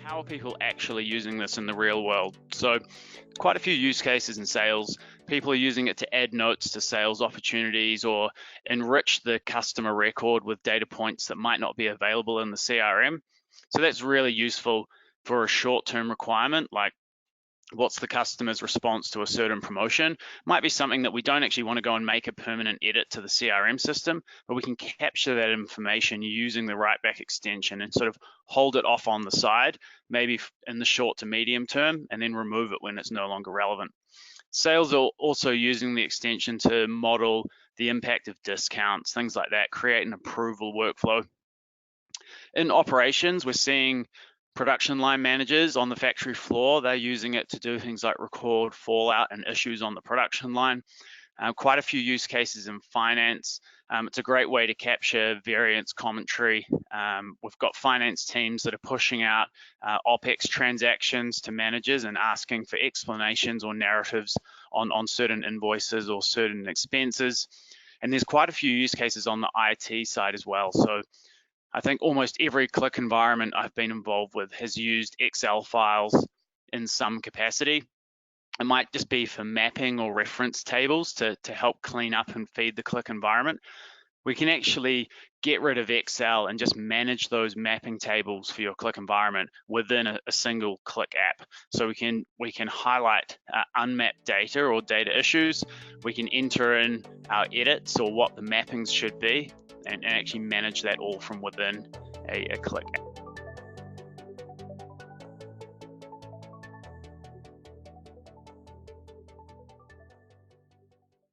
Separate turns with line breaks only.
how are people actually using this in the real world? So quite a few use cases in sales. People are using it to add notes to sales opportunities or enrich the customer record with data points that might not be available in the CRM. So that's really useful for a short-term requirement, like what's the customer's response to a certain promotion. Might be something that we don't actually want to go and make a permanent edit to the CRM system, but we can capture that information using the Writeback extension and sort of hold it off on the side, maybe in the short to medium term, and then remove it when it's no longer relevant. Sales are also using the extension to model the impact of discounts, things like that, create an approval workflow. In operations, we're seeing production line managers on the factory floor. They're using it to do things like record fallout and issues on the production line. Quite a few use cases in finance. It's a great way to capture variance commentary. We've got finance teams that are pushing out OPEX transactions to managers and asking for explanations or narratives on certain invoices or certain expenses. And there's quite a few use cases on the IT side as well. So I think almost every Qlik environment I've been involved with has used Excel files in some capacity. It might just be for mapping or reference tables to help clean up and feed the Qlik environment. We can actually get rid of Excel and just manage those mapping tables for your Qlik environment within a single Qlik app. So we can highlight unmapped data or data issues. We can enter in our edits or what the mappings should be, and actually manage that all from within a Qlik app.